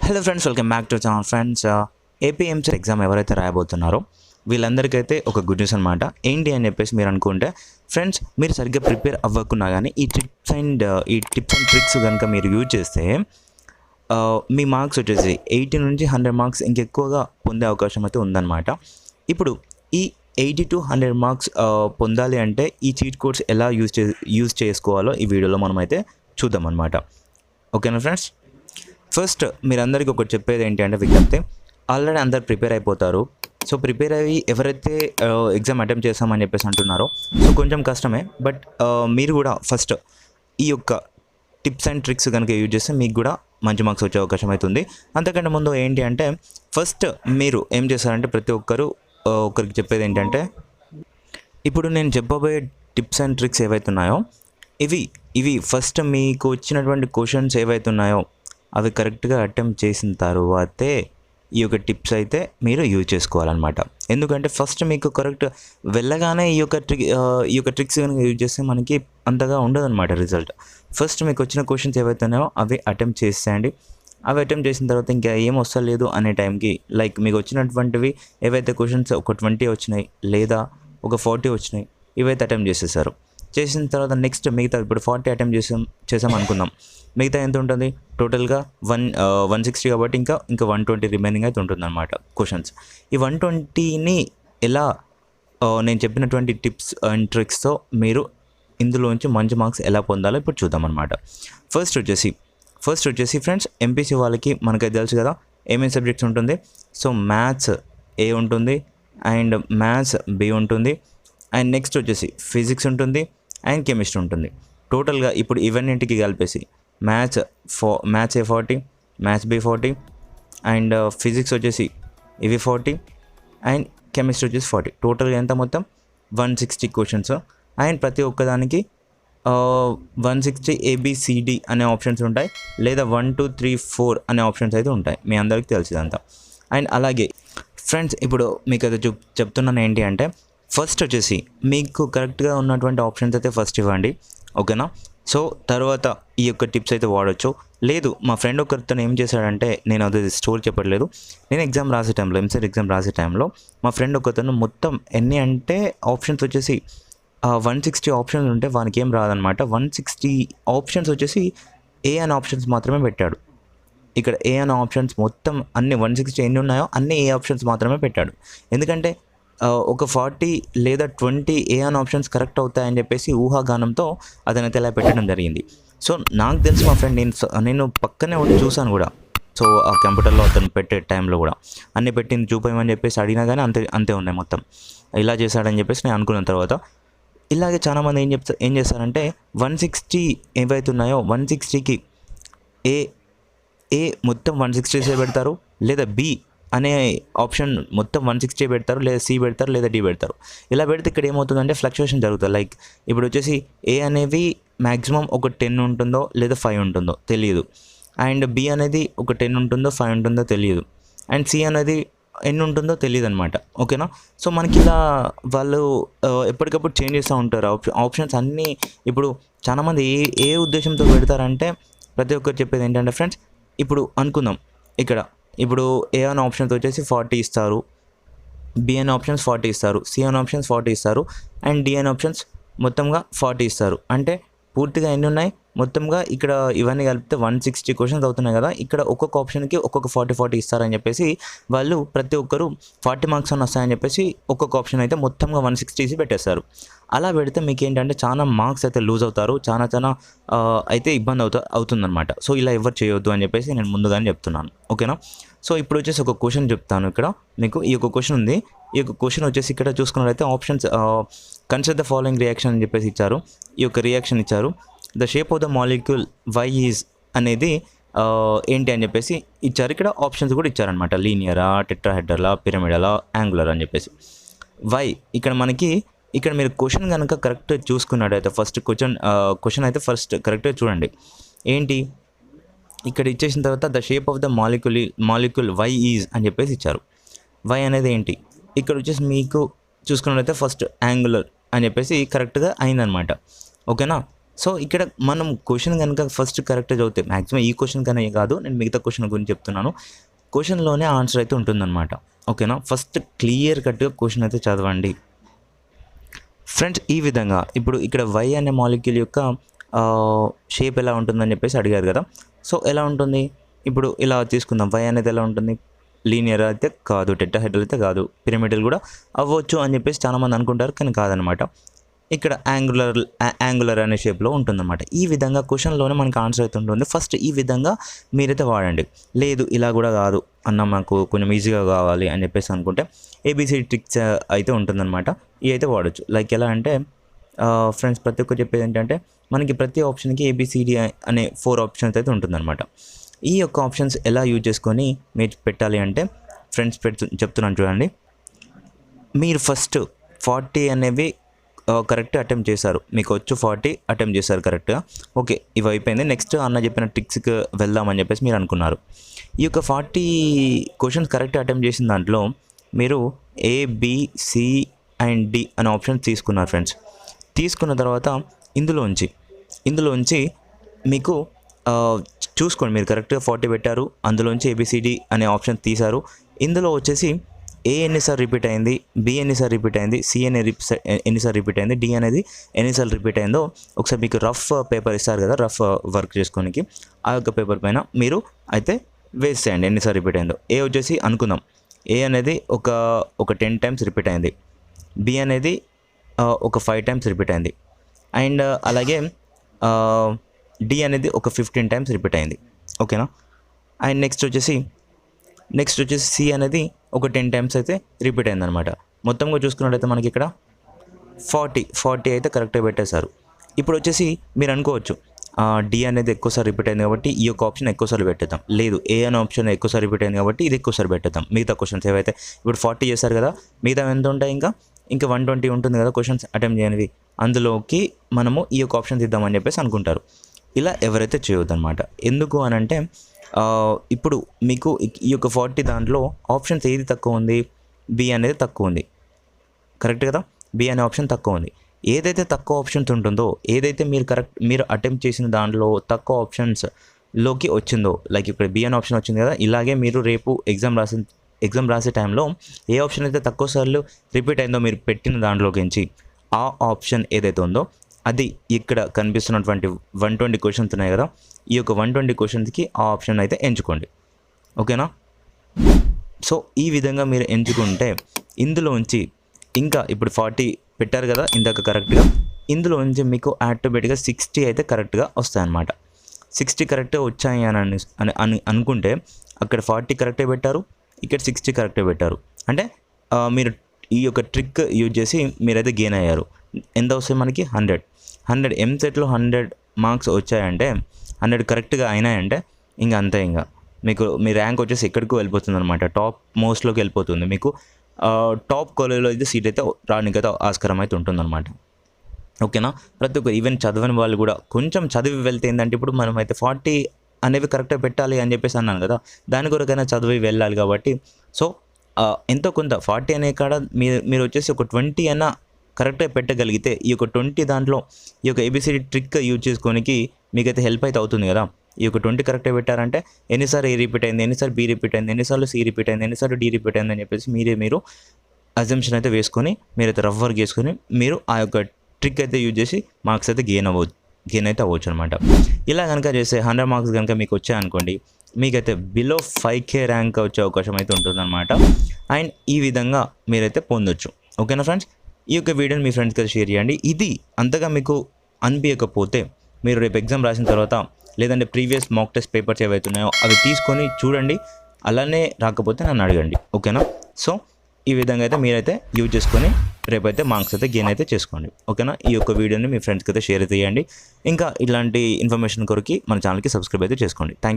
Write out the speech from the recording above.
Hello friends, welcome back to channel friends. APMC exam ఎవరైతే రాయబోతున్నారో వీళ్ళందరికైతే ఒక good news అనమాట. ఏంటి అని చెప్పేసి మీరు అనుకుంటే ఫ్రెండ్స్, మీరు సరిగ్గా ప్రిపేర్ అవ్వకున్నా కానీ ఈ టిప్స్ అండ్ ట్రిక్స్ కనుక మీరు యూజ్ చేస్తే మీ మార్క్స్ వచ్చేసి 80 నుంచి 100 మార్క్స్ ఇంకెక్కువగా పొందే అవకాశం అయితే ఉందన్నమాట. ఇప్పుడు ఈ 80 to 100 మార్క్స్ పొందాలి అంటే ఈ చీట్ కోడ్స్ ఎలా యూజ్ చేసుకోవాలో ఈ వీడియోలో మనం అయితే చూద్దాం అనమాట. ఓకేనా ఫ్రెండ్స్? ఫస్ట్ మీరందరికీ ఒకటి చెప్పేది ఏంటి అంటే విజ్ఞప్తి, ఆల్రెడీ అందరు ప్రిపేర్ అయిపోతారు. సో ప్రిపేర్ అయ్యి ఎవరైతే ఎగ్జామ్ అటెంప్ట్ చేస్తామని చెప్పేసి అంటున్నారో సో కొంచెం కష్టమే, బట్ మీరు కూడా ఫస్ట్ ఈ యొక్క టిప్స్ అండ్ ట్రిక్స్ కనుక యూజ్ చేస్తే మీకు కూడా మంచి మార్క్స్ వచ్చే అవకాశం అవుతుంది. అంతకంటే ముందు ఏంటి అంటే ఫస్ట్ మీరు ఏం చేస్తారంటే ప్రతి ఒకరికి చెప్పేది ఏంటంటే, ఇప్పుడు నేను చెప్పబోయే టిప్స్ అండ్ ట్రిక్స్ ఏవైతే ఉన్నాయో ఇవి ఫస్ట్ మీకు వచ్చినటువంటి క్వశ్చన్స్ ఏవైతే ఉన్నాయో అవి కరెక్ట్గా అటెంప్ట్ చేసిన తర్వాతే ఈ యొక్క టిప్స్ అయితే మీరు యూజ్ చేసుకోవాలన్నమాట. ఎందుకంటే ఫస్ట్ మీకు కరెక్ట్ వెళ్ళగానే ఈ యొక్క ట్రిక్స్ కనుక యూజ్ చేస్తే మనకి అంతగా ఉండదన్నమాట రిజల్ట్. ఫస్ట్ మీకు వచ్చిన క్వశ్చన్స్ ఏవైతే ఉన్నాయో అవి అటెంప్ట్ చేసేయండి. అవి అటెంప్ట్ చేసిన తర్వాత ఇంకా ఏం వస్తలేదు అనే టైంకి, లైక్ మీకు వచ్చినటువంటివి ఏవైతే క్వశ్చన్స్ ఒక 20 వచ్చినాయి లేదా ఒక 40 వచ్చినాయి, ఇవైతే అటెంప్ట్ చేసిన తర్వాత నెక్స్ట్ మిగతా ఇప్పుడు 40 అటెంప్ట్ చేసాం అనుకుందాం. మిగతా ఎంత ఉంటుంది టోటల్గా 160 కాబట్టి ఇంకా 120 రిమైనింగ్ అయితే ఉంటుంది అనమాట క్వశ్చన్స్. ఈ 120ని ఎలా నేను చెప్పినటువంటి టిప్స్ అండ్ ట్రిక్స్తో మీరు ఇందులోంచి మంచి మార్క్స్ ఎలా పొందాలో ఇప్పుడు చూద్దాం అనమాట. ఫస్ట్ వచ్చేసి ఫ్రెండ్స్, ఎంపీసీ వాళ్ళకి మనకైతే తెలుసు కదా ఏమేమి సబ్జెక్ట్స్ ఉంటుంది. సో మ్యాథ్స్ ఏ ఉంటుంది అండ్ మ్యాథ్స్ బి ఉంటుంది అండ్ నెక్స్ట్ వచ్చేసి ఫిజిక్స్ ఉంటుంది అండ్ కెమిస్ట్రీ ఉంటుంది. టోటల్గా ఇప్పుడు ఇవన్నింటికి కలిపేసి maths A 40, maths B 40 and physics వచ్చేసి ఇవి 40 అండ్ కెమిస్ట్రీ వచ్చేసి 40. టోటల్గా ఎంత మొత్తం 160 క్వశ్చన్స్ అండ్ ప్రతి ఒక్కదానికి 160 ABCD అనే ఆప్షన్స్ ఉంటాయి, లేదా 1 2 3 4 అనే ఆప్షన్స్ అయితే ఉంటాయి. మీ అందరికీ తెలిసిందంతా. అండ్ అలాగే ఫ్రెండ్స్, ఇప్పుడు మీకు అయితే చెప్తున్నాను ఏంటి అంటే ఫస్ట్ వచ్చేసి మీకు కరెక్ట్గా ఉన్నటువంటి ఆప్షన్స్ అయితే ఫస్ట్ ఇవ్వండి, ఓకేనా? సో తర్వాత ఈ యొక్క టిప్స్ అయితే వాడచ్చు. లేదు మా ఫ్రెండ్ ఒకరితో ఏం చేశాడంటే, నేను అది స్టోరీ చెప్పట్లేదు, నేను ఎగ్జామ్ రాసే టైంలో ఎంసెట్ ఎగ్జామ్ రాసే టైంలో మా ఫ్రెండ్ ఒకతను మొత్తం ఎన్ని అంటే ఆప్షన్స్ వచ్చేసి 160 ఆప్షన్స్ ఉంటే వానికి ఏం రాదనమాట. 160 ఆప్షన్స్ వచ్చేసి ఏ అనే ఆప్షన్స్ మాత్రమే పెట్టాడు. ఇక్కడ ఏ అనే ఆప్షన్స్ మొత్తం అన్ని 160 ఎన్ని ఉన్నాయో అన్ని ఏ ఆప్షన్స్ మాత్రమే పెట్టాడు. ఎందుకంటే ఒక 40 లేదా 20 ఏ అనే ఆప్షన్స్ కరెక్ట్ అవుతాయని చెప్పేసి ఊహాగానంతో అతనైతే ఇలా పెట్టడం జరిగింది. సో నాకు తెలిసి మా ఫ్రెండ్ నేను పక్కనే ఉండి చూశాను కూడా. సో ఆ కంప్యూటర్లో అతను పెట్టే టైంలో కూడా అన్నీ పెట్టింది చూపేయమని చెప్పేసి అడిగినా కానీ అంతే ఉన్నాయి మొత్తం. ఇలా చేశాడని చెప్పేసి నేను అనుకున్న తర్వాత ఇలాగే చాలామంది ఏం చేస్తారంటే 160 ఏవైతే ఉన్నాయో 160కి ఏ మొత్తం 160 పెడతారు, లేదా బి అనే ఆప్షన్ మొత్తం 160 పెడతారు, లేదా సి పెడతారు, లేదా డి పెడతారు. ఇలా పెడితే ఇక్కడ ఏమవుతుందంటే ఫ్లక్చుయేషన్ జరుగుతుంది. లైక్ ఇప్పుడు వచ్చేసి ఏ అనేది మ్యాక్సిమం ఒక 10 ఉంటుందో లేదా 5 ఉంటుందో తెలియదు, అండ్ బి అనేది ఒక 10 ఉంటుందో 5 ఉంటుందో తెలియదు, అండ్ సి అనేది ఎన్ని ఉంటుందో తెలియదు అనమాట, ఓకేనా? సో మనకి ఇలా వాళ్ళు ఎప్పటికప్పుడు చేంజ్ చేస్తూ ఉంటారు ఆప్షన్స్ అన్నీ. ఇప్పుడు చాలామంది ఏ ఉద్దేశంతో పెడతారంటే, ప్రతి ఒక్కరు చెప్పేది ఏంటంటే ఫ్రెండ్స్, ఇప్పుడు అనుకుందాం ఇప్పుడు ఏ అనే ఆప్షన్స్ వచ్చేసి 40 ఇస్తారు, బి అనే ఆప్షన్స్ 40 ఇస్తారు, సి అనే ఆప్షన్స్ 40 ఇస్తారు అండ్ డి అనే ఆప్షన్స్ మొత్తంగా 40 ఇస్తారు. అంటే పూర్తిగా ఎన్ని ఉన్నాయి మొత్తంగా ఇక్కడ ఇవన్నీ కలిపితే 160 క్వశ్చన్స్ అవుతున్నాయి కదా. ఇక్కడ ఒక్కొక్క ఆప్షన్కి ఒక్కొక్క 40 ఇస్తారని చెప్పేసి వాళ్ళు ప్రతి ఒక్కరు 40 మార్క్స్ అని వస్తాయని చెప్పేసి ఒక్కొక్క ఆప్షన్ అయితే మొత్తంగా 160 పెట్టేస్తారు. అలా పెడితే మీకు ఏంటంటే చాలా మార్క్స్ అయితే లూజ్ అవుతారు, చాలా అయితే ఇబ్బంది అవుతుందన్నమాట. సో ఇలా ఎవరు చేయొద్దు అని చెప్పేసి నేను ముందుగానే చెప్తున్నాను, ఓకేనా? సో ఇప్పుడు వచ్చేసి ఒక క్వశ్చన్ చెప్తాను. ఇక్కడ మీకు ఈ యొక్క క్వశ్చన్ ఉంది. ఈ యొక్క క్వశ్చన్ వచ్చేసి ఇక్కడ చూసుకున్నట్లయితే options consider the following reaction అని చెప్పేసి ఇచ్చారు. ఈ యొక్క రియాక్షన్ ఇచ్చారు. The shape of the molecule Y is అనేది ఏంటి అని చెప్పేసి ఇచ్చారు. ఇక్కడ ఆప్షన్స్ కూడా ఇచ్చారనమాట. లీనియరా, టెట్రాహెడ్రలా, పిరమిడలా, యాంగులర్ అని చెప్పేసి. వై ఇక్కడ మీరు క్వశ్చన్ కనుక కరెక్ట్ చూసుకున్నట్టయితే ఫస్ట్ క్వశ్చన్ అయితే ఫస్ట్ కరెక్ట్గా చూడండి. ఏంటి ఇక్కడ ఇచ్చేసిన తర్వాత the shape of the molecule Y is అని చెప్పేసి ఇచ్చారు. వై అనేది ఏంటి ఇక్కడ వచ్చేసి మీకు చూసుకున్నట్లయితే ఫస్ట్ యాంగులర్ అని చెప్పేసి కరెక్ట్గా అయిందనమాట, ఓకేనా? సో ఇక్కడ మనం క్వశ్చన్ కనుక ఫస్ట్ కరెక్ట్గా చదివితే మ్యాక్సిమం ఈ క్వశ్చన్ కన్నా కాదు, నేను మిగతా క్వశ్చన్ గురించి చెప్తున్నాను. క్వశ్చన్లోనే ఆన్సర్ అయితే ఉంటుందన్నమాట. ఓకేనా, ఫస్ట్ క్లియర్ కట్గా క్వశ్చన్ అయితే చదవండి ఫ్రెండ్స్. ఈ విధంగా ఇప్పుడు ఇక్కడ వై అనే మాలిక్యూల్ యొక్క షేప్ ఎలా ఉంటుందని చెప్పేసి అడిగారు కదా. సో ఎలా ఉంటుంది, ఇప్పుడు ఇలా తీసుకుందాం. వై అనేది ఎలా ఉంటుంది, లీనియర్ అయితే కాదు, టెట్రాహెడ్రల్ అయితే కాదు, పిరమిడల్ కూడా అవ్వచ్చు అని చెప్పేసి చాలామంది అనుకుంటారు, కానీ కాదనమాట. ఇక్కడ యాంగులర్ అనే షేప్లో ఉంటుందన్నమాట. ఈ విధంగా క్వశ్చన్లోనే మనకు ఆన్సర్ అయితే ఉంటుంది. ఫస్ట్ ఈ విధంగా మీరైతే వాడండి. లేదు ఇలా కూడా కాదు అన్న, మాకు కొంచెం ఈజీగా కావాలి అని చెప్పేసి అనుకుంటే ఏబిసిడి ట్రిక్స్ అయితే ఉంటుందన్నమాట. ఇవి అయితే వాడచ్చు. లైక్ ఎలా అంటే ఫ్రెండ్స్, ప్రతి ఒక్కరు చెప్పేది ఏంటంటే మనకి ప్రతి ఆప్షన్కి ఏబిసిడి అనే 4 ఆప్షన్స్ అయితే ఉంటుందన్నమాట. ఈ యొక్క ఆప్షన్స్ ఎలా యూజ్ చేసుకొని మీరు పెట్టాలి అంటే ఫ్రెండ్స్ చెప్తున్నాను చూడండి. మీరు ఫస్ట్ 40 అనేవి కరెక్ట్ అటెంప్ట్ చేశారు, మీకు వచ్చు 40 అటెంప్ట్ చేశారు కరెక్ట్గా. ఓకే, ఇవి అయిపోయింది. నెక్స్ట్ అన్న చెప్పిన ట్రిక్స్కి వెళ్దామని చెప్పేసి మీరు అనుకున్నారు. ఈ యొక్క 40 క్వశ్చన్స్ కరెక్ట్ అటెంప్ట్ చేసిన దాంట్లో మీరు ఏ, బి, సి అండ్ డి అనే ఆప్షన్స్ తీసుకున్నారు ఫ్రెండ్స్. తీసుకున్న తర్వాత ఇందులోంచి మీకు చూసుకోండి, మీరు కరెక్ట్గా 40 పెట్టారు, అందులోంచి ఏబిసిడి అనే ఆప్షన్ తీశారు. ఇందులో వచ్చేసి ఏ ఎన్నిసార్లు రిపీట్ అయింది, బి ఎన్నిసార్లు రిపీట్ అయింది, సి ఎన్నిసార్లు రిపీట్ అయింది, డి అనేది ఎన్నిసార్లు రిపీట్ అయిందో ఒకసారి మీకు రఫ్ పేపర్ ఇస్తారు కదా, రఫ్ వర్క్ చేసుకోనికి, ఆ యొక్క పేపర్ పైన మీరు అయితే వేసేయండి ఎన్నిసార్లు రిపీట్ అయిందో. ఏ వచ్చేసి అనుకుందాం, ఏ అనేది ఒక 10 టైమ్స్ రిపీట్ అయింది, బి అనేది ఒక 5 టైమ్స్ రిపీట్ అయింది, అండ్ అలాగే డి అనేది ఒక 15 టైమ్స్ రిపీట్ అయింది. ఓకేనా, అండ్ నెక్స్ట్ వచ్చేసి సి అనేది ఒక 10 టైమ్స్ అయితే రిపీట్ అయిందనమాట. మొత్తంగా చూసుకున్నట్టయితే మనకి ఇక్కడ 40 అయితే కరెక్ట్గా పెట్టేశారు. ఇప్పుడు వచ్చేసి మీరు అనుకోవచ్చు డి అనేది ఎక్కువసారి రిపీట్ అయింది కాబట్టి ఈ యొక్క ఆప్షన్ ఎక్కువసార్లు పెట్టేద్దాం. లేదు, ఏ అనే ఆప్షన్ ఎక్కువసారి రిపీట్ అయింది కాబట్టి ఇది ఎక్కువసారి పెట్టేద్దాం. మిగతా క్వశ్చన్స్ ఏవైతే ఇప్పుడు 40 చేశారు కదా, మిగతా ఎంత ఉంటాయి, ఇంకా 120 ఉంటుంది కదా క్వశ్చన్స్ అటెంప్ట్ చేయనివి, అందులోకి మనము ఈ యొక్క ఆప్షన్ ఇద్దామని చెప్పేసి అనుకుంటారు. ఇలా ఎవరైతే చేయొద్దన్నమాట. ఎందుకు అని అంటే ఇప్పుడు మీకు ఈ యొక్క 40 దాంట్లో ఆప్షన్స్ ఏది తక్కువ ఉంది, బి అనేది తక్కువ ఉంది, కరెక్ట్ కదా, బి అనే ఆప్షన్ తక్కువ ఉంది. ఏదైతే తక్కువ ఆప్షన్స్ ఉంటుందో, ఏదైతే మీరు అటెంప్ట్ చేసిన దాంట్లో తక్కువ ఆప్షన్స్లోకి వచ్చిందో, లైక్ ఇక్కడ బి అనే ఆప్షన్ వచ్చింది కదా, ఇలాగే మీరు రేపు ఎగ్జామ్ రాసే టైంలో ఏ ఆప్షన్ అయితే తక్కువ సార్లు రిపీట్ అయిందో మీరు పెట్టిన దాంట్లోకించి ఆ ఆప్షన్ ఏదైతే ఉందో అది ఇక్కడ కనిపిస్తున్నటువంటి 120 క్వశ్చన్స్ ఉన్నాయి కదా, ఈ యొక్క 120 క్వశ్చన్స్కి ఆ ఆప్షన్ అయితే ఎంచుకోండి. ఓకేనా, సో ఈ విధంగా మీరు ఎంచుకుంటే ఇందులోంచి ఇంకా ఇప్పుడు 40 పెట్టారు కదా ఇందాక కరెక్ట్గా, ఇందులోంచి మీకు ఆటోమేటిక్గా 60 అయితే కరెక్ట్గా వస్తాయన్నమాట. 60 కరెక్ట్గా వచ్చాయి అని అనుకుంటే అక్కడ 40 కరెక్టే పెట్టారు, ఇక్కడ 60 కరెక్టే పెట్టారు. అంటే మీరు ఈ యొక్క ట్రిక్ యూజ్ చేసి మీరైతే గెయిన్ అయ్యారు. ఎంత వస్తాయి మనకి 100 ఎంసెట్లో 100 మార్క్స్ వచ్చాయంటే, 100 కరెక్ట్గా అయినాయంటే ఇంకా అంతే, ఇంకా మీకు మీ ర్యాంక్ వచ్చేసి ఎక్కడికో వెళ్ళిపోతుంది అనమాట, టాప్ మోస్ట్లోకి వెళ్ళిపోతుంది. మీకు టాప్ కాలేజ్లో అయితే సీట్ అయితే రానికైతే ఆస్కారం అయితే ఉంటుందన్నమాట. ఓకేనా, ప్రతి ఒక్కరు ఈవెన్ చదవని వాళ్ళు కూడా కొంచెం చదివి వెళ్తే ఏంటంటే, ఇప్పుడు మనం అయితే 40 అనేవి కరెక్ట్గా పెట్టాలి అని చెప్పేసి అన్నాను కదా, దాని కొరకైనా చదివి వెళ్ళాలి కాబట్టి సో ఎంతో కొంత 40 అనే కాడ మీరు వచ్చేసి ఒక 20 అయినా కరెక్ట్గా పెట్టగలిగితే ఈ యొక్క 20 దాంట్లో ఈ యొక్క ఏబిసిడి ట్రిక్ యూజ్ చేసుకోనికి మీకైతే హెల్ప్ అయితే అవుతుంది కదా. ఈ యొక్క 20 కరెక్ట్గా పెట్టారంటే ఎన్నిసార్లు ఏ రిపీట్ అయింది, ఎన్నిసార్లు బి రిపీట్ అయింది, ఎన్నిసార్లు సి రిపీట్ అయింది, ఎన్నిసార్లు డి రిపీట్ అయింది అని చెప్పేసి మీరు అజంప్షన్ అయితే వేసుకొని మీరైతే రఫ్ వర్క్ చేసుకొని మీరు ఆ యొక్క ట్రిక్ అయితే యూజ్ చేసి మార్క్స్ అయితే గెయిన్ అయితే అవ్వచ్చు అనమాట. ఇలా కనుక చేస్తే 100 మార్క్స్ కనుక మీకు వచ్చాయనుకోండి, మీకైతే బిలో 5K ర్యాంక్ వచ్చే అవకాశం అయితే ఉంటుందన్నమాట. అండ్ ఈ విధంగా మీరైతే పొందొచ్చు. ఓకేనా ఫ్రెండ్స్, ఈ యొక్క వీడియోని మీ ఫ్రెండ్స్కి షేర్ చేయండి. ఇది అంతగా మీకు అనిపించకపోతే మీరు రేపు ఎగ్జామ్ రాసిన తర్వాత లేదంటే ప్రీవియస్ మాక్ టెస్ట్ పేపర్స్ ఏవైతే ఉన్నాయో అవి తీసుకొని చూడండి, అలానే రాకపోతే నన్ను అడగండి. ఓకేనా, సో ఈ విధంగా అయితే మీరైతే యూజ్ చేసుకొని రేపైతే మార్క్స్ అయితే గెయిన్ అయితే చేసుకోండి. ఓకేనా, ఈ యొక్క వీడియోని మీ ఫ్రెండ్స్కి అయితే షేర్ చేయండి. ఇంకా ఇలాంటి ఇన్ఫర్మేషన్ కొరకు మన ఛానల్కి సబ్స్క్రైబ్ అయితే చేసుకోండి. థ్యాంక్